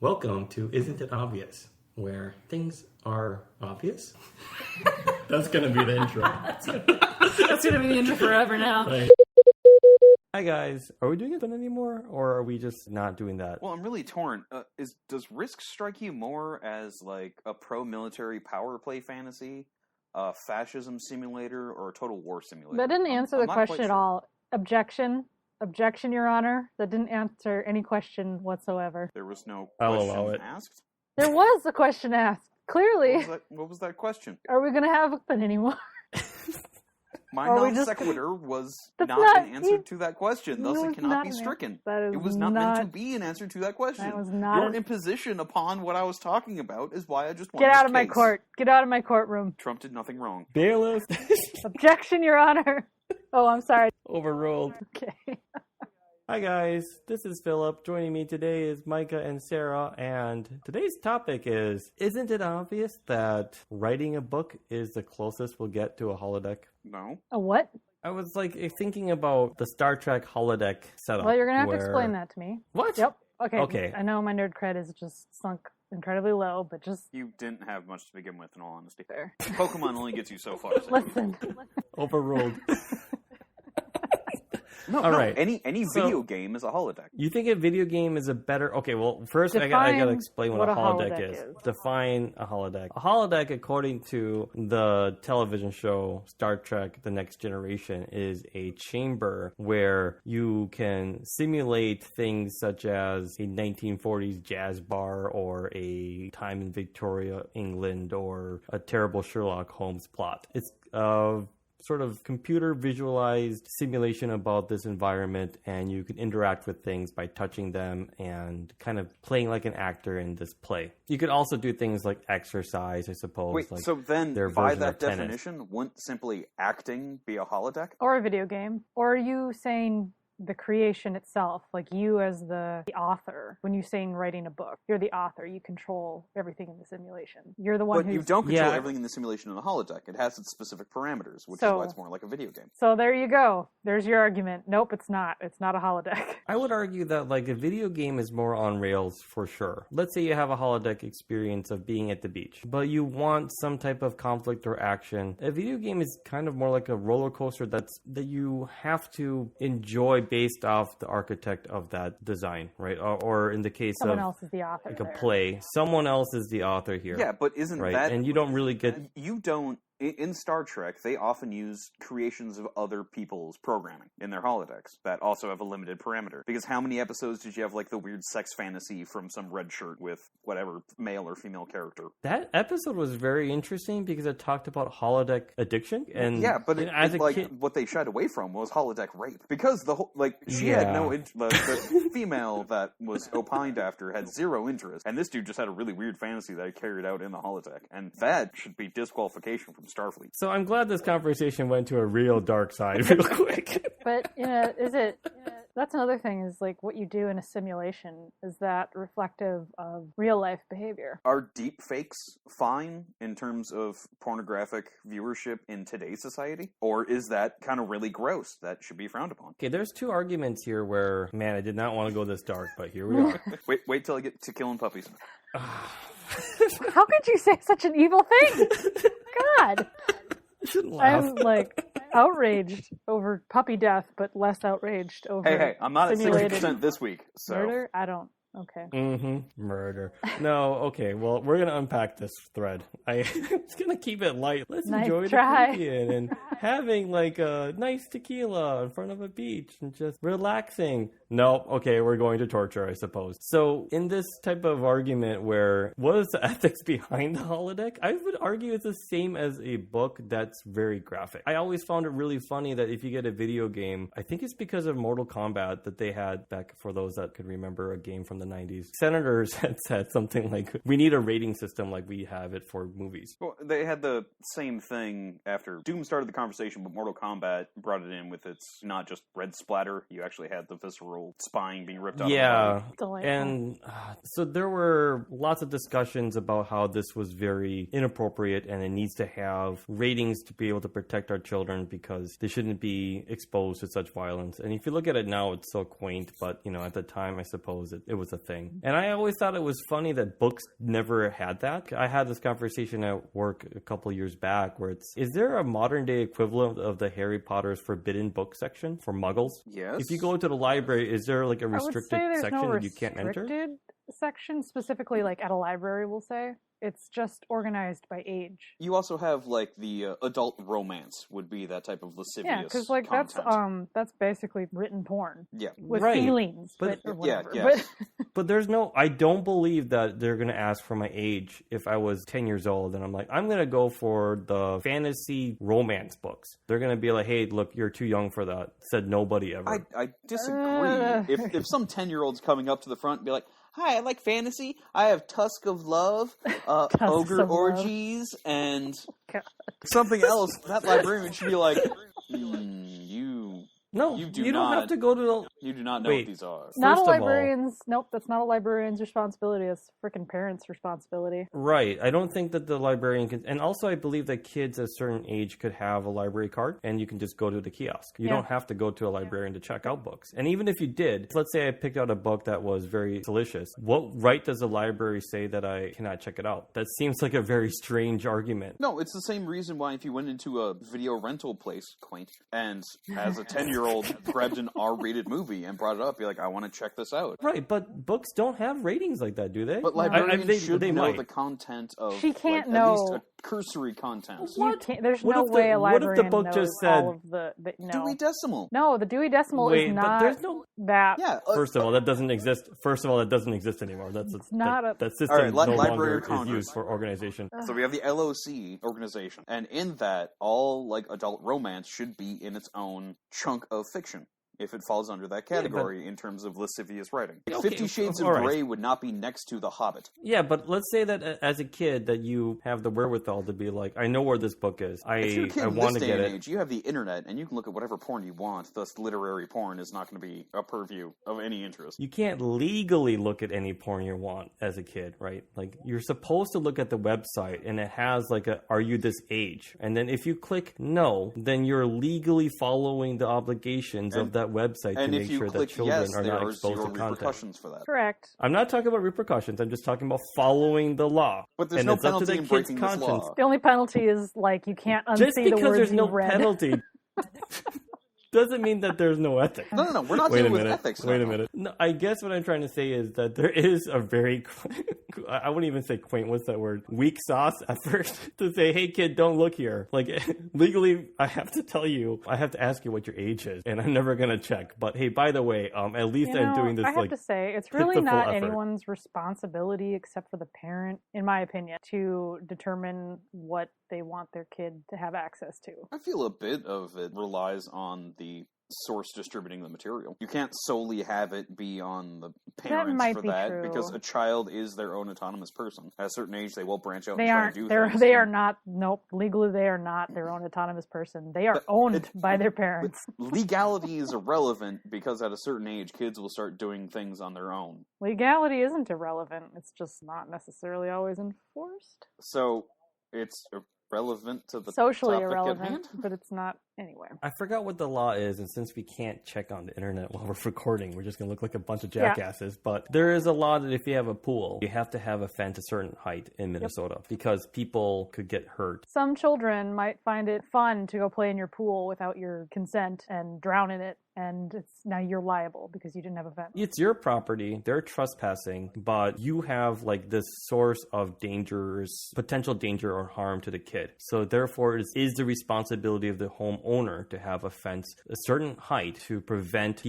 Welcome to Isn't It Obvious, where things are obvious. That's going to be the intro. That's going to be the intro forever now. Right. Hi guys, are we doing it anymore, or are we just not doing that? Well, I'm really torn. Does Risk strike you more as like a pro-military power play fantasy, a fascism simulator, or a total war simulator? That didn't answer the question at all. Objection, Your Honor. That didn't answer any question whatsoever. There was no I'll allow question it. asked? There was a question asked. Clearly. What was that question? Are we going to have open anymore? My Or we non just- sequitur was That's not an not- answer to that question, thus No, it it's cannot not be an stricken. That is It was not meant to be an answer to that question. That was not Your an- imposition upon what I was talking about is why I just won Get this out of my case. court. Get out of my courtroom. Trump did nothing wrong. Bailiff. Objection, Your Honor. Oh, I'm sorry. Overruled. Okay. Hi guys, this is Philip. Joining me today is Micah and Sera, and today's topic is, isn't it obvious that writing a book is the closest we'll get to a holodeck? No. A what? I was thinking about the Star Trek holodeck setup. Well, you're going to have to where- explain that to me. What? Yep. Okay. Okay. I know my nerd cred is just sunk incredibly low, but just You didn't have much to begin with, in all honesty. there. Pokemon only gets you so far. Listen. Overruled. No, All no. right. Any So- video game is a holodeck. You think a video game is a better... Okay, well, first I gotta Define explain what a holodeck is. Define a holodeck. A holodeck, according to the television show Star Trek The Next Generation, is a chamber where you can simulate things such as a 1940s jazz bar or a time in Victoria, England, or a terrible Sherlock Holmes plot. It's sort of computer visualized simulation about this environment, and you can interact with things by touching them and kind of playing like an actor in this play. You could also do things like exercise, I suppose. Wait, like so then their by version that of tennis. definition, wouldn't simply acting be a holodeck? Or a video game. Or are you saying the creation itself, like you as the author, when you're saying writing a book, you're the author, you control everything in the simulation. You're the one But who's... you don't control Yeah. everything in the simulation in the holodeck. It has its specific parameters, which is So- why it's more like a video game. So there you go. There's your argument. Nope, it's not. It's not a holodeck. I would argue that like a video game is more on rails for sure. Let's say you have a holodeck experience of being at the beach, but you want some type of conflict or action. A video game is kind of more like a roller coaster that you have to enjoy based off the architect of that design, right? Or in the case Someone of else is the author. like a there. play, someone else is the author here. Yeah, but isn't right? that... And you don't really get... You don't... In Star Trek, they often use creations of other people's programming in their holodecks that also have a limited parameter. Because how many episodes did you have, like, the weird sex fantasy from some red shirt with whatever male or female character? That episode was very interesting because it talked about holodeck addiction. And Yeah, but as a kid, what they shied away from was holodeck rape. Because the whole, like, she had no... The female that was opined after had zero interest. And this dude just had a really weird fantasy that he carried out in the holodeck. And that should be disqualification from Starfleet. so I'm glad this conversation went to a real dark side real quick. But is it? That's another thing. Is like what you do in a simulation. Is that reflective of real life behavior? Are deep fakes fine in terms of pornographic viewership in today's society? Or is that kind of really gross that should be frowned upon? Okay, there's two arguments here where, man, I did not want to go this dark, but here we are. Wait till I get to killing puppies. How could you say such an evil thing? God, You shouldn't laugh. I'm like outraged over puppy death, but less outraged over Hey, I'm not at simulated 60% this week, so... murder. I don't. Okay. Murder. No, okay, well, we're going to unpack this thread. I'm just going to keep it light. Let's Nice enjoy try. the Caribbean and having like a nice tequila in front of a beach and just relaxing. No, okay, we're going to torture, I suppose. So in this type of argument where what is the ethics behind the holodeck, I would argue it's the same as a book that's very graphic. I always found it really funny that if you get a video game, I think it's because of Mortal Kombat that they had back, for those that could remember a game from the 90s. Senators had said something like, we need a rating system like we have it for movies. Well, they had the same thing after Doom started the conversation, but Mortal Kombat brought it in with its not just red splatter, you actually had the visceral spine being ripped out of the body. Delightful. And so there were lots of discussions about how this was very inappropriate and it needs to have ratings to be able to protect our children because they shouldn't be exposed to such violence. And if you look at it now, it's so quaint, but you know, at the time, I suppose it was a thing. And I always thought it was funny that books never had that. I had this conversation at work a couple years back where is there a modern day equivalent of the Harry Potter's forbidden book section for muggles? Yes. If you go to the library, is there like a restricted section that you can't enter? Restricted section, specifically like at a library, we'll say. It's just organized by age. You also have like the adult romance would be that type of lascivious. Yeah, because like content. that's basically written porn. Yeah, with right. feelings, But or whatever. yeah. But there's no. I don't believe that they're gonna ask for my age if I was 10 years old and I'm like, I'm gonna go for the fantasy romance books. They're gonna be like, hey, look, you're too young for that. Said nobody ever. I disagree. If some 10-year-old's coming up to the front and be like, hi, I like fantasy. I have Tusk of Love, Ogre Orgies, and something else. That librarian should be like, No, you don't have to go to the... You do not know what these are. Not a librarian's... Nope, that's not a librarian's responsibility. That's freaking parents' responsibility. Right. I don't think that the librarian can... And also, I believe that kids at a certain age could have a library card, and you can just go to the kiosk. You don't have to go to a librarian to check out books. And even if you did, let's say I picked out a book that was very salacious, what right does the library say that I cannot check it out? That seems like a very strange argument. No, it's the same reason why if you went into a video rental place, quaint, and as a 10-year-old grabbed an R-rated movie and brought it up, be like, I want to check this out. Right, but books don't have ratings like that, do they? But librarians should know the content of she can't at know least a cursory content. There's no way a librarian what if the book knows just said all of the no. Dewey Decimal. No, the Dewey Decimal is not. But there's no that. Yeah. First of all, that doesn't exist. First of all, that doesn't exist anymore. That system no longer is used for organization. So we have the LOC organization, and in that, all like adult romance should be in its own chunk of fiction. If it falls under that category in terms of lascivious writing. 50 Shades of Grey would not be next to The Hobbit. Yeah, but let's say that as a kid that you have the wherewithal to be like, I know where this book is. If you're a kid I want to this get day and it. age, you have the internet, and you can look at whatever porn you want. Thus, literary porn is not going to be a purview of any interest. You can't legally look at any porn you want as a kid, right? Like, you're supposed to look at the website, and it has like are you this age? And then if you click no, then you're legally following the obligations of that website to make sure that children are not exposed to content. For that. Correct. I'm not talking about repercussions. I'm just talking about following the law. But there's no penalty in breaking this law. The only penalty is like you can't unsee just the words because there's no you read. penalty doesn't mean that there's no ethics. No. We're not dealing with ethics. Wait a minute. No, I guess what I'm trying to say is that there is a very, I wouldn't even say quaint, what's that word? Weak sauce effort to say, hey kid, don't look here. Like, legally, I have to tell you, I have to ask you what your age is, and I'm never going to check. But hey, by the way, at least I'm doing this, I have to say, it's really not effort. anyone's responsibility except for the parent, in my opinion, to determine what they want their kid to have access to. I feel a bit of it relies on the source distributing the material. You can't solely have it be on the parents for that, because a child is their own autonomous person. At a certain age, they will branch out and try to do things. They are not, legally they are not their own autonomous person. They are owned by their parents. Legality is irrelevant because at a certain age, kids will start doing things on their own. Legality isn't irrelevant. It's just not necessarily always enforced. So, it's relevant to the socially topic irrelevant, at hand? but it's not anyway. I forgot what the law is, and since we can't check on the internet while we're recording, we're just going to look like a bunch of jackasses. But there is a law that if you have a pool, you have to have a fence a certain height in Minnesota because people could get hurt. Some children might find it fun to go play in your pool without your consent and drown in it, and now you're liable because you didn't have a fence. It's your property, they're trespassing, but you have like this source of potential danger or harm to the kid. So therefore, it is the responsibility of the homeowner to have a fence a certain height to prevent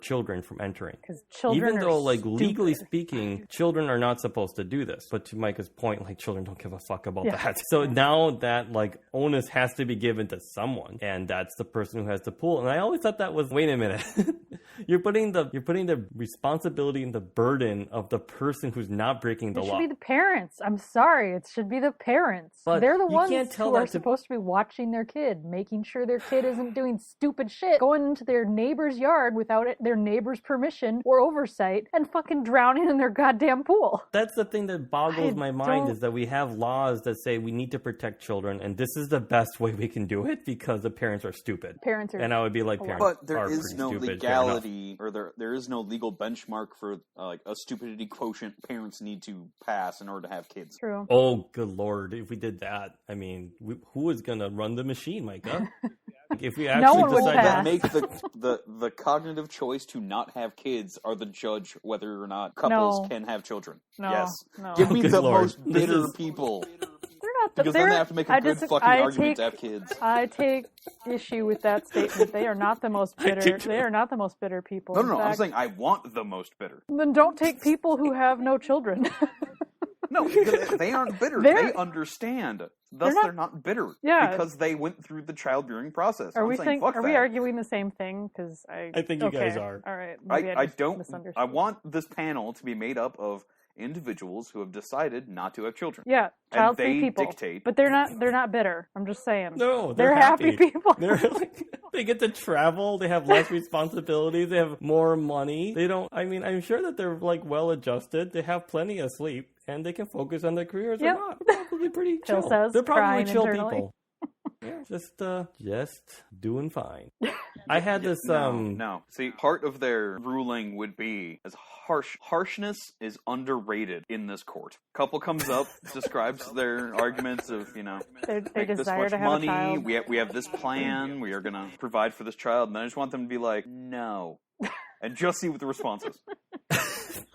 children from entering. Because children Even though, like, stupid. legally speaking, children are not supposed to do this. But to Micah's point, like, children don't give a fuck about that. So now that, like, onus has to be given to someone, and that's the person who has the pool. And I always thought that was, wait a minute, you're putting the responsibility and the burden of the person who's not breaking the law. It should be the parents. I'm sorry, it should be the parents. But they're the ones who are supposed to be watching their kid, making sure their kid isn't doing stupid shit, going into their neighbor's yard without their neighbor's permission or oversight, and fucking drowning in their goddamn pool. That's the thing that boggles my mind, is that we have laws that say we need to protect children, and this is the best way we can do it because the parents are stupid. Parents are, and I would be like, parents but there are is no legality, or there is no legal benchmark for like a stupidity quotient parents need to pass in order to have kids. True. Oh, good Lord. If we did that, I mean, who is going to run the machine, Micah? If we actually decide that make the cognitive choice to not have kids are the judge whether or not couples can have children. No. Yes. No. Give me the Lord. most bitter people. Because then they have to make a good fucking argument to have kids. I take issue with that statement. They are not the most bitter. They are not the most bitter people. No, I'm saying I want the most bitter. Then don't take people who have no children. No, they aren't bitter. They understand. Thus, they're not bitter. Yeah. Because they went through the childbearing process. Are we arguing the same thing? Because I think you guys are. All right. I want this panel to be made up of individuals who have decided not to have children. Yeah, child-free people. Dictate. But they're not bitter. I'm just saying. No, they're happy people. They get to travel. They have less responsibilities. They have more money. They don't. I mean, I'm sure that they're like well adjusted. They have plenty of sleep, and they can focus on their careers. Yep. They're probably pretty chill. They're probably chill people. Yeah, just doing fine. I had this. No. See, part of their ruling would be as harshness is underrated in this court. Couple comes up, describes their arguments of they make this desire much to have money. a child. We have this plan. We are gonna provide for this child, and I just want them to be like, no, and just see what the response is.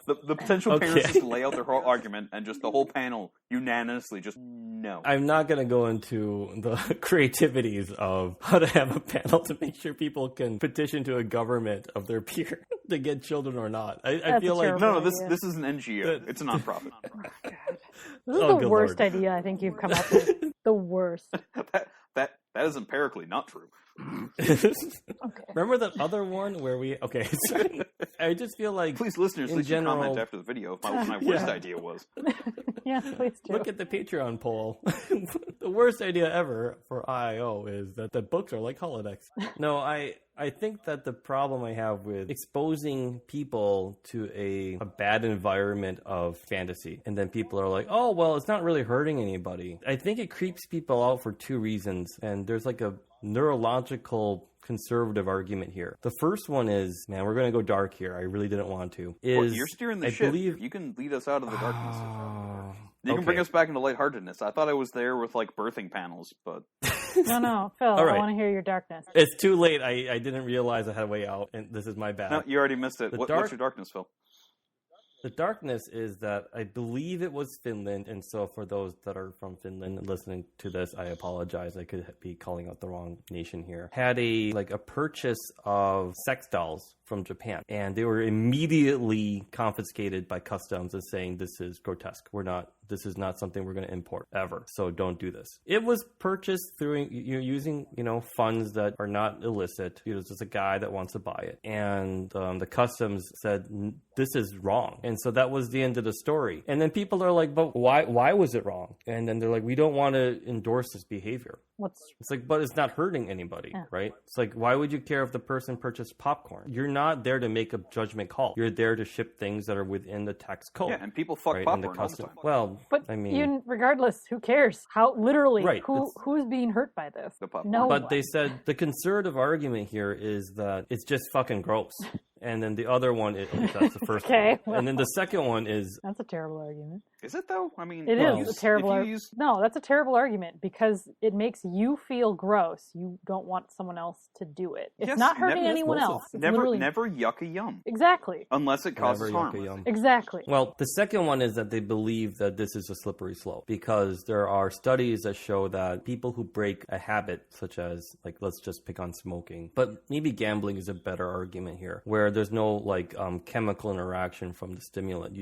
The potential parents just lay out their whole argument, and just the whole panel unanimously just no. I'm not going to go into the creativities of how to have a panel to make sure people can petition to a government of their peer to get children or not. I feel like this is an NGO. It's a nonprofit. Oh, God. This is the worst idea I think you've come up with. The worst. That is empirically not true. Okay. Remember the other one where we... Okay, sorry. I just feel like... Please, listeners, leave a comment after the video of what my worst idea was. Yeah, please do. Look at the Patreon poll. The worst idea ever for IO is that the books are like holodecks. No, I think that the problem I have with exposing people to a bad environment of fantasy, and then people are like, oh, well, it's not really hurting anybody. I think it creeps people out for two reasons, and there's like a neurological conservative argument here. The first one is, man, we're going to go dark here. I really didn't want to. You're steering the ship. You can lead us out of the darkness. You can bring us back into lightheartedness. I thought I was there with like birthing panels, but... No, Phil, I want to hear your darkness. It's too late. I didn't realize I had a way out, and this is my bad. No, you already missed it. What's your darkness, Phil? The darkness is that I believe it was Finland, and so for those that are from Finland and listening to this, I apologize. I could be calling out the wrong nation here. Had a purchase of sex dolls from Japan, and they were immediately confiscated by customs as saying this is grotesque. This is not something we're going to import ever. So don't do this. It was purchased through using funds that are not illicit. It's just a guy that wants to buy it, and the customs said this is wrong, and so that was the end of the story. And then people are like, but why was it wrong? And then they're like, we don't want to endorse this behavior. It's like, but it's not hurting anybody, right? It's like, why would you care if the person purchased popcorn? You're not there to make a judgment call. You're there to ship things that are within the tax code. Yeah, and people fuck popcorn all the time. Well, but I mean, regardless, who cares? How literally? Right, who's being hurt by this? No but one. They said the conservative argument here is that it's just fucking gross. And then the other one, that's the first one. Well, and then the second one is... That's a terrible argument. Is it, though? I mean... It is a terrible argument. No, that's a terrible argument because it makes you feel gross. You don't want someone else to do it. It's not hurting anyone else. It's never yucky yum. Exactly. Unless it causes harm. Exactly. Well, the second one is that they believe that this is a slippery slope because there are studies that show that people who break a habit, such as, let's just pick on smoking, but maybe gambling is a better argument here, where there's no chemical interaction from the stimulant.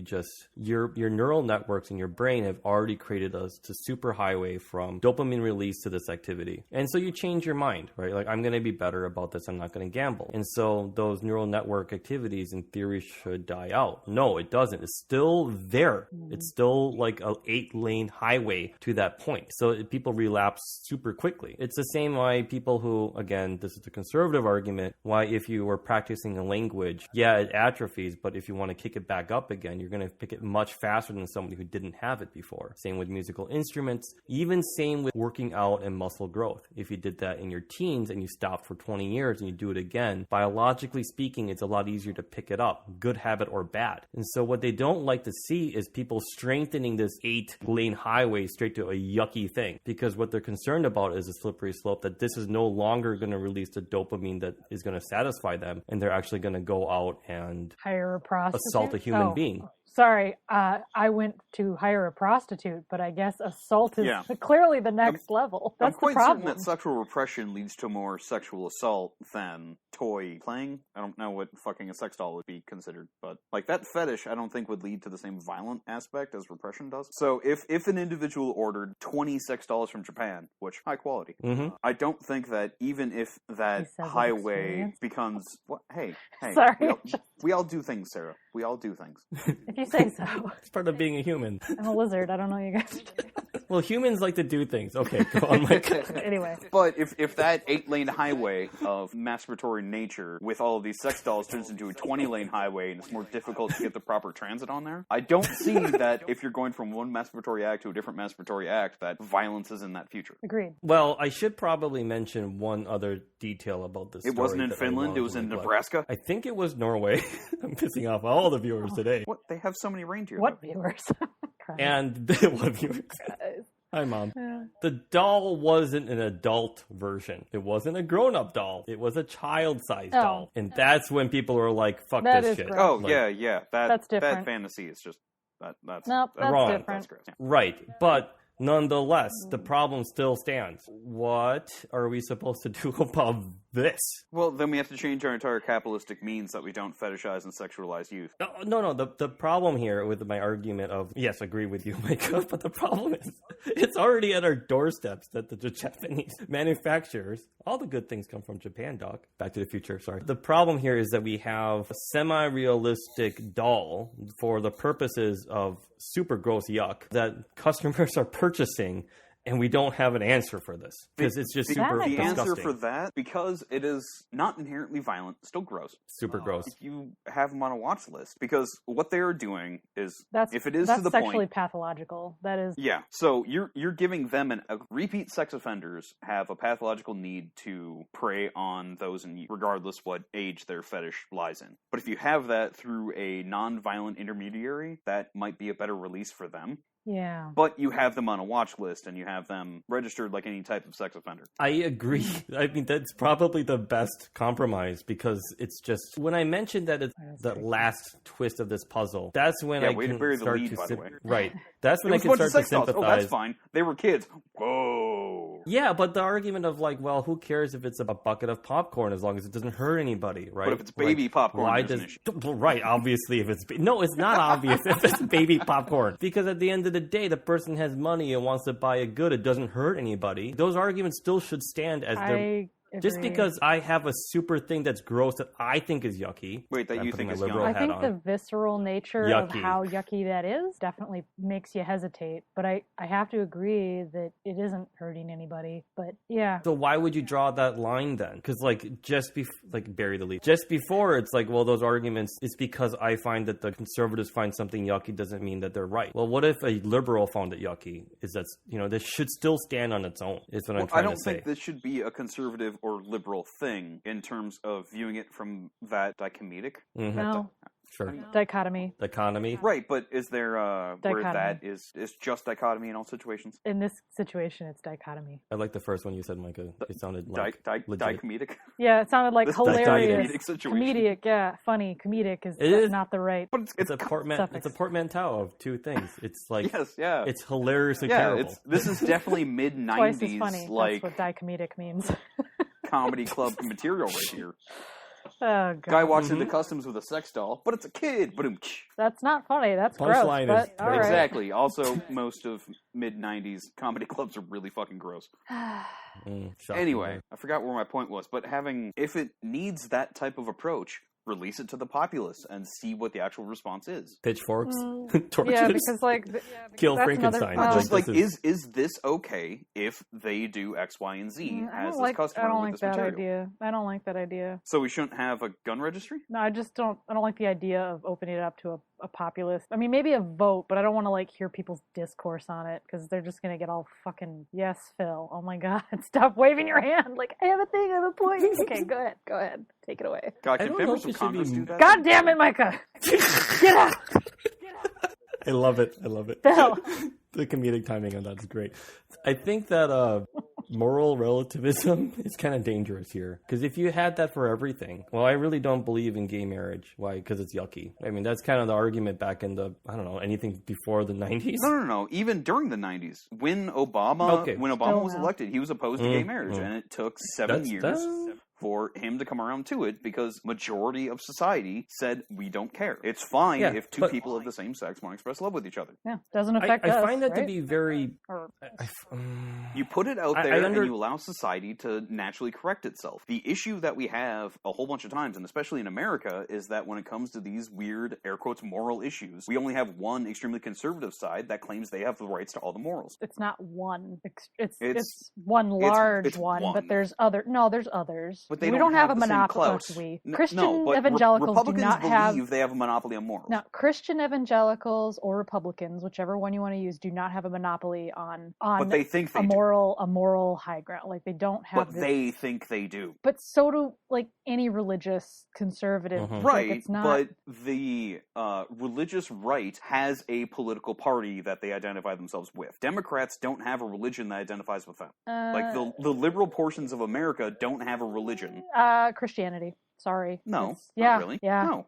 Your neural networks in your brain have already created a superhighway from dopamine release to this activity. And so you change your mind, right? Like, I'm going to be better about this. I'm not going to gamble. And so those neural network activities in theory should die out. No, it doesn't. It's still there. It's still like a 8-lane highway to that point. So people relapse super quickly. It's the same why people who, again, this is the conservative argument, why if you were practicing a language language, yeah, it atrophies, but if you want to kick it back up again, you're going to pick it much faster than somebody who didn't have it before. Same with musical instruments, even same with working out and muscle growth. If you did that in your teens and you stopped for 20 years and you do it again, biologically speaking, it's a lot easier to pick it up, good habit or bad. And so what they don't like to see is people strengthening this 8-lane highway straight to a yucky thing, because what they're concerned about is a slippery slope, that this is no longer going to release the dopamine that is going to satisfy them, and they're actually going to go out and hire a prostitute, assault a human being. Sorry, I went to hire a prostitute, but I guess assault is clearly the next level. That's I'm quite the problem. certain that sexual repression leads to more sexual assault than toy playing. I don't know what fucking a sex doll would be considered, but like that fetish I don't think would lead to the same violent aspect as repression does. So if an individual ordered 20 sex dolls from Japan, which high quality, I don't think that even if that highway becomes... What? Hey. Sorry. We all do things, Sarah. We all do things. If you say so. It's part of being a human. I'm a lizard. I don't know you guys. Well, humans like to do things. Okay, go on, Micah. Anyway. But if that 8-lane highway of masturbatory nature with all of these sex dolls turns into a 20-lane highway and it's more difficult to get the proper transit on there, I don't see that if you're going from one masturbatory act to a different masturbatory act, that violence is in that future. Agreed. Well, I should probably mention one other detail about this. It wasn't in Finland, it was in Nebraska? I think it was Norway. I'm pissing off all the viewers today. What? They have so many reindeer. What viewers? And what viewers? Hi, Mom. Yeah. The doll wasn't an adult version. It wasn't a grown-up doll. It was a child-sized doll. And that's when people were like, fuck this shit. Gross. Oh, like, yeah. That's different. That fantasy is just... That's wrong. Different. That's gross. Yeah. Right. But nonetheless, the problem still stands. What are we supposed to do about this? Well, then we have to change our entire capitalistic means that we don't fetishize and sexualize youth. No. The problem here with my argument of, yes, agree with you, Micah, but the problem is it's already at our doorsteps that the Japanese manufacturers, all the good things come from Japan, Doc. Back to the Future, sorry. The problem here is that we have a semi-realistic doll for the purposes of super gross yuck that customers are purchasing, and we don't have an answer for this because it's just super disgusting. disgusting. The answer for that, because it is not inherently violent, still gross. Super gross. If you have them on a watch list, because what they are doing is, if it is that's to the sexually point, pathological. That is. Yeah. So you're giving them repeat sex offenders have a pathological need to prey on those, regardless what age their fetish lies in. But if you have that through a non-violent intermediary, that might be a better release for them. Yeah. But you have them on a watch list and you have them registered like any type of sex offender. I agree. I mean, that's probably the best compromise because it's just, when I mentioned that it's the last twist of this puzzle, that's when I can start to right. That's when I can start to sympathize. Oh, that's fine. They were kids. Whoa. Yeah, but the argument of like, well, who cares if it's a bucket of popcorn as long as it doesn't hurt anybody, right? But if it's baby popcorn, why does right? Obviously, if it's no, it's not obvious if it's baby popcorn because at the end of the day, the person has money and wants to buy a good. It doesn't hurt anybody. Those arguments still should stand as they're. Just because I have a super thing that's gross that I think is yucky. Wait, that you think is yucky? I think the visceral nature of how yucky that is definitely makes you hesitate. But I have to agree that it isn't hurting anybody. But yeah. So why would you draw that line then? Because like bury the lead. Just before it's like, well, those arguments, it's because I find that the conservatives find something yucky doesn't mean that they're right. Well, what if a liberal found it yucky? This should still stand on its own. Is what I'm trying to say. I don't think this should be a conservative or liberal thing in terms of viewing it from that dichotomic. No. Sure. Dichotomy. Right, but is there where that is just dichotomy in all situations? In this situation, it's dichotomy. I like the first one you said, Micah. It sounded like dichomedic. Yeah, it sounded like hilarious. Comedic, yeah, funny. Comedic is not the right. But it's a portmanteau of two things. It's like it's hilariously terrible. This is definitely mid 90s. Twice as funny. That's what dichomedic means. Comedy club material right here. Oh, God. Guy walks into customs with a sex doll, but it's a kid. That's not funny. That's gross. But, exactly. Also, most of mid-90s comedy clubs are really fucking gross. Anyway, I forgot where my point was, but if it needs that type of approach, release it to the populace and see what the actual response is. Pitchforks, torches. Yeah, because like kill Frankenstein. Just like, is this okay if they do X, Y, and Z as this customer? I don't with like this that material? idea. I don't like that idea. So we shouldn't have a gun registry? No, I just don't. I don't like the idea of opening it up to a populace. I mean, maybe a vote, but I don't want to like hear people's discourse on it because they're just gonna get all fucking yes, Phil. Oh my God, stop waving your hand like I have a thing, I have a point. Okay, go ahead, take it away. God, can members of Congress do that? God damn it, Micah, get out. I love it. Phil. The comedic timing on that is great. I think that moral relativism is kind of dangerous here. Because if you had that for everything, well, I really don't believe in gay marriage. Why? Because it's yucky. I mean, that's kind of the argument back in the, I don't know, anything before the 90s. No. Even during the 90s. When Obama was elected, he was opposed to gay marriage. And it took 7 years for him to come around to it because majority of society said, we don't care. It's fine if two people of the same sex want to express love with each other. Yeah, doesn't affect us. I find that right? to be very... You put it out there and you allow society to naturally correct itself. The issue that we have a whole bunch of times, and especially in America, is that when it comes to these weird, air quotes, moral issues, we only have one extremely conservative side that claims they have the rights to all the morals. It's not one. It's one large one, but there's others. But we don't have a monopoly. Christian evangelicals do not have. They have a monopoly on morals. Now, Christian evangelicals or Republicans, whichever one you want to use, do not have a monopoly on. But they think they a moral high ground. Like they don't have. But they think they do. But so do like any religious conservative. Right. Like, it's not... But the religious right has a political party that they identify themselves with. Democrats don't have a religion that identifies with them. Like the liberal portions of America don't have a religion. Christianity. Sorry. No. Not really. Yeah. No.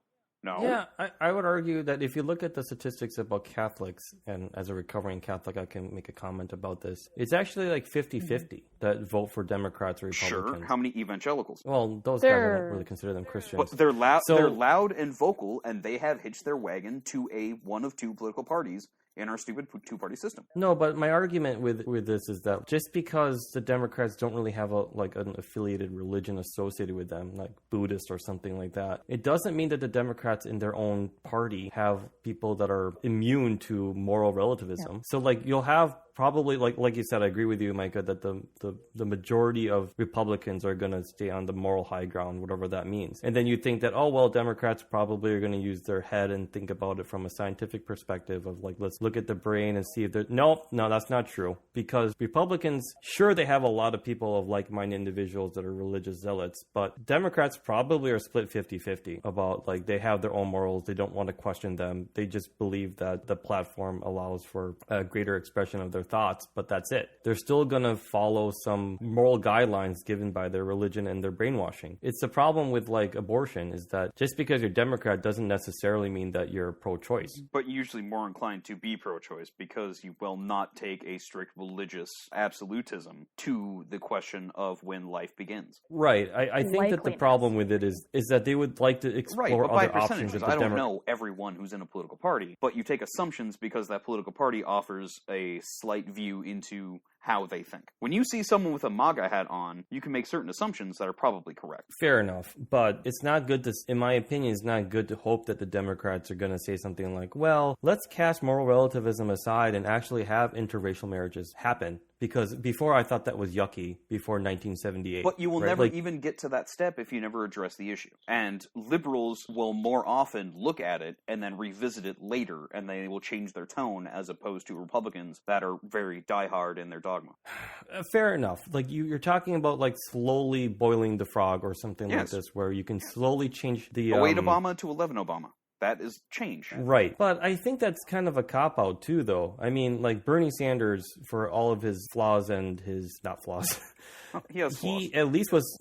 Yeah, I would argue that if you look at the statistics about Catholics, and as a recovering Catholic, I can make a comment about this, it's actually like 50-50 that vote for Democrats or Republicans. Sure. How many evangelicals? Well, those guys, I don't really consider them Christians. But they're loud. They're loud and vocal, and they have hitched their wagon to one of two political parties in our stupid two-party system. No, but my argument with this is that just because the Democrats don't really have an affiliated religion associated with them, like Buddhist or something like that, it doesn't mean that the Democrats in their own party have people that are immune to moral relativism. Yeah. So like you'll have probably, like you said, I agree with you, Micah, that the majority of Republicans are going to stay on the moral high ground, whatever that means. And then you think that, Democrats probably are going to use their head and think about it from a scientific perspective of like, let's look at the brain and see if they're... No, that's not true. Because Republicans, sure, they have a lot of people of like-minded individuals that are religious zealots, but Democrats probably are split 50-50 about like they have their own morals. They don't want to question them. They just believe that the platform allows for a greater expression of their thoughts, but that's it. They're still going to follow some moral guidelines given by their religion and their brainwashing. It's the problem with like abortion is that just because you're Democrat doesn't necessarily mean that you're pro-choice. But usually more inclined to be pro-choice because you will not take a strict religious absolutism to the question of when life begins. Right. I think that the problem with it is that they would like to explore other options. I don't know everyone who's in a political party, but you take assumptions because that political party offers a slight view into how they think. When you see someone with a MAGA hat on, you can make certain assumptions that are probably correct. Fair enough. But it's not good to, in my opinion, it's not good to hope that the Democrats are going to say something like, well, let's cast moral relativism aside and actually have interracial marriages happen. Because before I thought that was yucky, before 1978. But you will never even get to that step if you never address the issue. And liberals will more often look at it and then revisit it later, and they will change their tone as opposed to Republicans that are very diehard in their dogma. Fair enough. Like you're talking about like slowly boiling the frog or something like this, where you can slowly change the... 08 Obama to 11 Obama. That is change. Right. But I think that's kind of a cop-out, too, though. I mean, like, Bernie Sanders, for all of his flaws and his... Not flaws. He has flaws.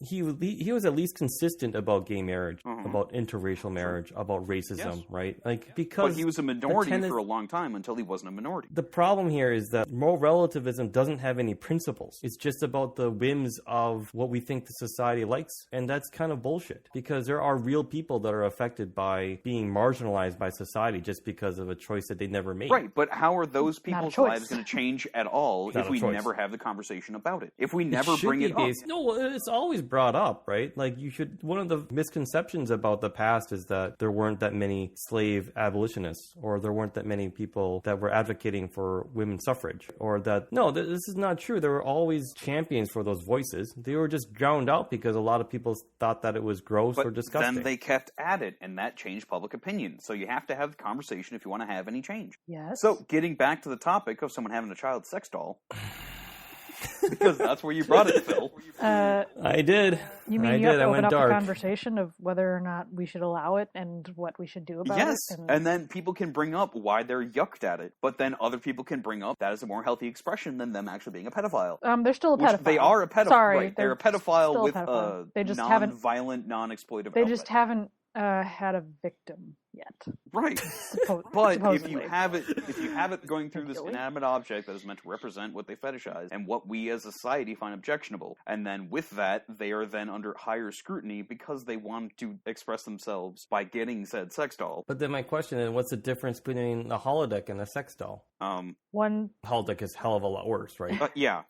He was at least consistent about gay marriage, about interracial marriage, about racism, right? Like, because... But he was a minority for a long time until he wasn't a minority. The problem here is that moral relativism doesn't have any principles. It's just about the whims of what we think the society likes. And that's kind of bullshit. Because there are real people that are affected by being marginalized by society just because of a choice that they never made. Right, but how are those people's lives going to change at all if we never have the conversation about it? If we never bring bring it up. No, it's always brought up, right? Like one of the misconceptions about the past is that there weren't that many slave abolitionists, or there weren't that many people that were advocating for women's suffrage, or that, no, this is not true. There were always champions for those voices. They were just drowned out because a lot of people thought that it was gross or disgusting. Then they kept at it, and that changed public opinion. So you have to have the conversation if you want to have any change. Yes. So getting back to the topic of someone having a child sex doll, because that's where you brought it, Phil. I did. You mean I you have did. to I open went up dark. the conversation of whether or not we should allow it and what we should do about it? Yes, and then people can bring up why they're yucked at it, but then other people can bring up that is a more healthy expression than them actually being a pedophile. They're still a Which pedophile. they are a pedophile. Sorry, right? They're a pedophile still with a pedophile. They just non-violent, non-exploitive They outlet. just haven't had a victim yet. Right. But if you have it going through this inanimate object that is meant to represent what they fetishize and what we as a society find objectionable, and then with that, they are then under higher scrutiny because they want to express themselves by getting said sex doll. But then my question is, what's the difference between a holodeck and a sex doll? One holodeck is hell of a lot worse, right? Yeah.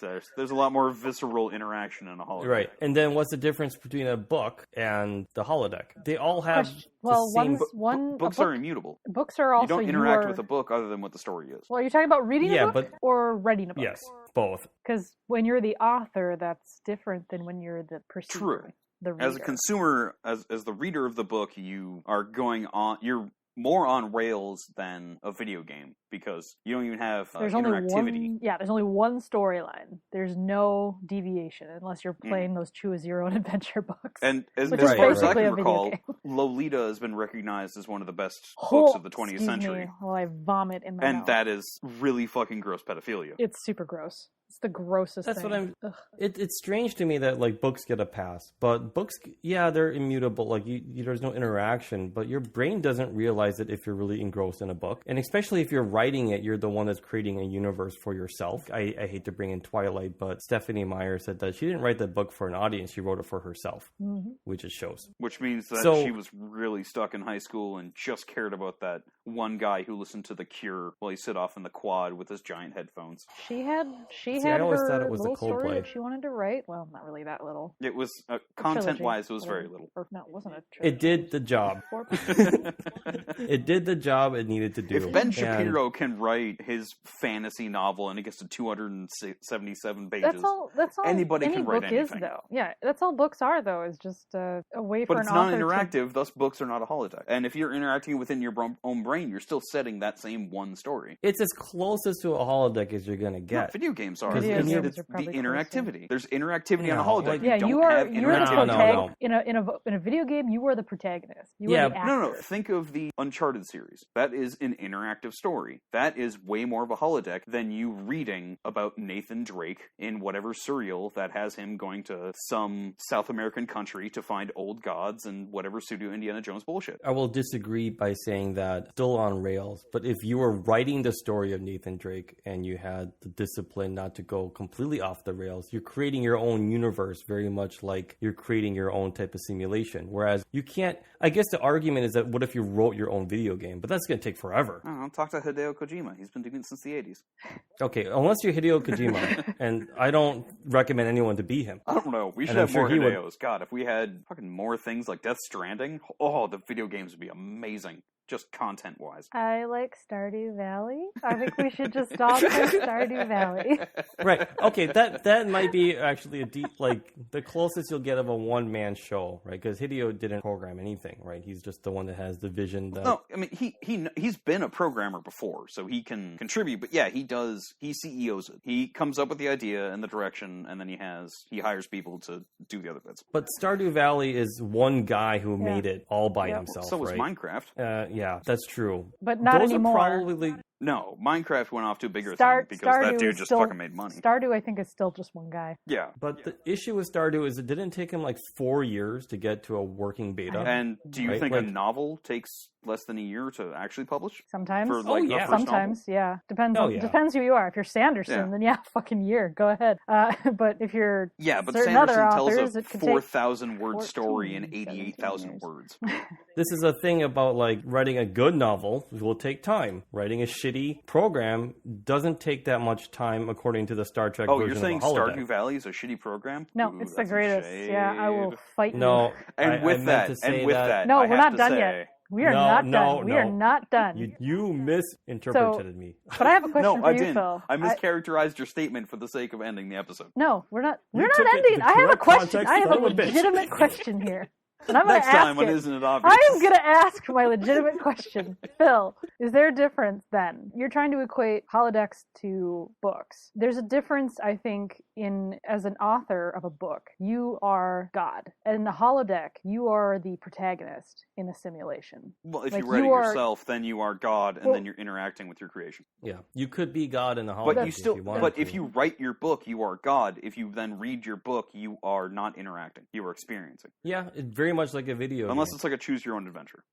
There's a lot more visceral interaction in a holodeck. Right. And then what's the difference between a book and the holodeck? They all have well, the same... Books are immutable. Books are also... You don't interact with a book other than what the story is. Well, are you talking about reading a book or writing a book? Yes, both. Because when you're the author, that's different than when you're the perceiver. True. The reader. As a consumer, as the reader of the book, you are going on... You're more on rails than a video game because you don't even have interactivity. There's only one storyline. There's no deviation unless you're playing those Choose Your Own Adventure books. And as far as I can recall, Lolita has been recognized as one of the best books of the 20th century. Well, I vomit in my mouth. And that is really fucking gross pedophilia. It's super gross. It's the grossest That's thing. what it's strange to me that like books get a pass, but books, they're immutable. Like there's no interaction, but your brain doesn't realize it if you're really engrossed in a book. And especially if you're writing it, you're the one that's creating a universe for yourself. I hate to bring in Twilight, but Stephanie Meyer said that she didn't write the book for an audience. She wrote it for herself, which it shows. Which means that she was really stuck in high school and just cared about that one guy who listened to The Cure while he sit off in the quad with his giant headphones. She had I always thought it her was little the story Coldplay. that she wanted to write. Well, not really that little. It was, content-wise, it was very little. Or, no, it wasn't a trilogy. It did the job. It did the job it needed to do. If Ben Shapiro can write his fantasy novel and it gets to 277 pages, that's all anybody any can write book anything. is, though. Yeah, that's all books are, though, is just a way for but an it's author non-interactive, thus books are not a holodeck. And if you're interacting within your own brain, you're still setting that same one story. It's as closest to a holodeck as you're going to get. No, video games are. Video games It's are the probably interactivity. There's interactivity on a holodeck. Yeah, you don't have you're the interactivity. In a video game, you are the protagonist. You are the actor. No. Think of the Uncharted series. That is an interactive story. That is way more of a holodeck than you reading about Nathan Drake in whatever serial that has him going to some South American country to find old gods and whatever pseudo Indiana Jones bullshit. I will disagree by saying that still on rails, but if you were writing the story of Nathan Drake and you had the discipline not to go completely off the rails, you're creating your own universe very much like you're creating your own type of simulation. Whereas you can't, I guess the argument is that what if you wrote your own video game? But that's going to take forever. I don't know, talk to Hideo Kojima. He's been doing it since the 80s. Okay, unless you're Hideo Kojima, and I don't recommend anyone to be him. I don't know. We should have more Hideos. God, if we had fucking more things like Death Stranding, the video games would be amazing. Just content-wise. I like Stardew Valley. I think we should just stop at Stardew Valley. Right. Okay, that might be actually the closest you'll get of a one-man show, right? Because Hideo didn't program anything, right? He's just the one that has the vision. No, I mean, he's been a programmer before, so he can contribute. But yeah, he CEOs it. He comes up with the idea and the direction, and then he hires people to do the other bits. But Stardew Valley is one guy who made it all by himself, so was right? Minecraft. Yeah, that's true. But not Those anymore. Are probably... No, Minecraft went off to a bigger thing because Stardew that dude just fucking made money. Stardew, I think, is still just one guy. Yeah. But the issue with Stardew is it didn't take him 4 years to get to a working beta. And do you think a novel takes less than a year to actually publish? Sometimes. For, a sometimes, yeah. Depends who you are. If you're Sanderson, then fucking year. Go ahead. But if you're but Sanderson tells a 4,000 word story in 88,000 words. This is a thing about writing a good novel will take time. Writing a shitty shitty program doesn't take that much time according to the Star Trek version you're saying of a holodeck. Stardew Valley is a shitty program? No, Ooh, it's the that's a greatest. shade. Yeah, I will fight you. No, And I with meant to that, say and with that. that, No, I we're have not to done say, yet. We are not done. We are not done. You misinterpreted me. But I have a question No, for I you, didn't. Phil. I mischaracterized your statement for the sake of ending the episode. No, we're not. You We're took not it ending. the I have a correct question. context, I have a son of a bitch. legitimate question here. And I'm going to Next ask time, when it. isn't it obvious? I am going to ask my legitimate question. Phil, is there a difference then? You're trying to equate holodecks to books. There's a difference, I think, in as an author of a book, you are God. And in the holodeck, you are the protagonist in a simulation. Well, if Like, you read you it are- yourself, then you are God, and then you're interacting with your creation. Yeah, you could be God in the holodeck But you still, if you wanted but to. if you write your book, you are God. If you then read your book, you are not interacting. You are experiencing. Yeah, it's very much like a video Unless game. it's like a choose your own adventure.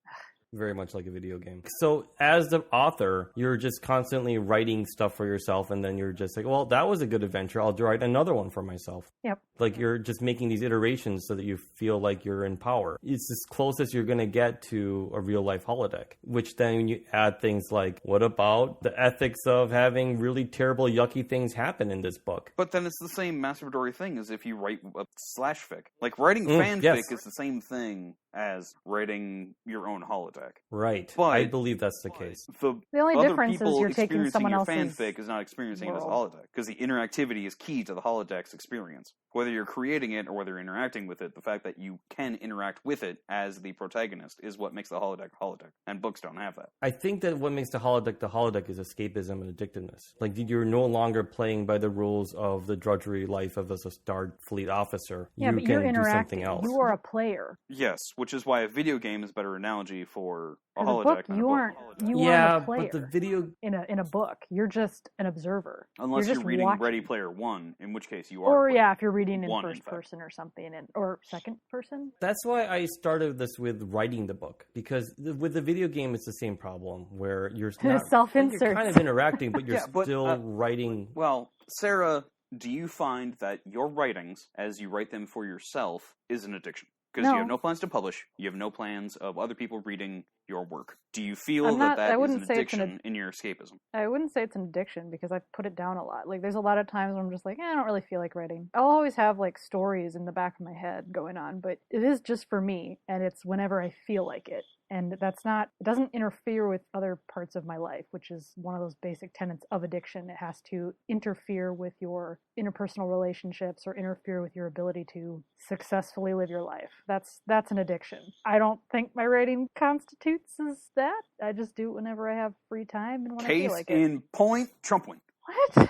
Very much like a video game. So as the author, you're just constantly writing stuff for yourself, and then you're just like, well, that was a good adventure. I'll write another one for myself. Yep. Like you're just making these iterations so that you feel like you're in power. It's as close as you're going to get to a real life holodeck, which then you add things like, what about the ethics of having really terrible, yucky things happen in this book? But then it's the same masturbatory thing as if you write a slash fic. Like writing fanfic yes. is the same thing as writing your own holodeck. Right. But I believe that's the case. The only other difference is people you're taking experiencing someone your else's fanfic is not experiencing it as a world. holodeck, because the interactivity is key to the holodeck's experience. Whether you're creating it or whether you're interacting with it, the fact that you can interact with it as the protagonist is what makes the holodeck a holodeck, and books don't have that. I think that what makes the holodeck is escapism and addictiveness. Like you're no longer playing by the rules of the drudgery life of as a Starfleet officer. Yeah, you but can you're do interacting. something else. You are a player. Yes, which is why a video game is a better analogy for a As a holodeck book, than a you book. aren't. You yeah, aren't a player but the video in a book. You're just an observer. Unless you're you're just reading watching. Ready Player One, in which case you are. Or a player. yeah, if you're reading in One, in first fact. person or something, or second person. That's why I started this with writing the book, because with the video game, it's the same problem where you're not, Self-inserts. you're kind of interacting, but you're Yeah, but, still writing. Well, Sarah, do you find that your writings, as you write them for yourself, is an addiction? Because you No. have no plans to publish, you have no plans of other people reading your work. Do you feel I'm not- that I is wouldn't an say it's an addiction in your escapism? I wouldn't say it's an addiction because I've put it down a lot. Like, there's a lot of times where I'm just like, I don't really feel like writing. I'll always have, like, stories in the back of my head going on, but it is just for me, and it's whenever I feel like it. And that's not, it doesn't interfere with other parts of my life, which is one of those basic tenets of addiction. It has to interfere with your interpersonal relationships or interfere with your ability to successfully live your life. That's an addiction. I don't think my writing constitutes as that. I just do it whenever I have free time and when I Case feel like it. in point, Trump win. What?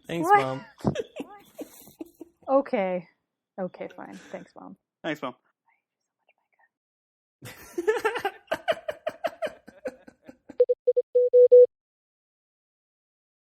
Thanks, What? Mom. Okay. Okay, fine. Thanks, Mom. Thanks, Mom.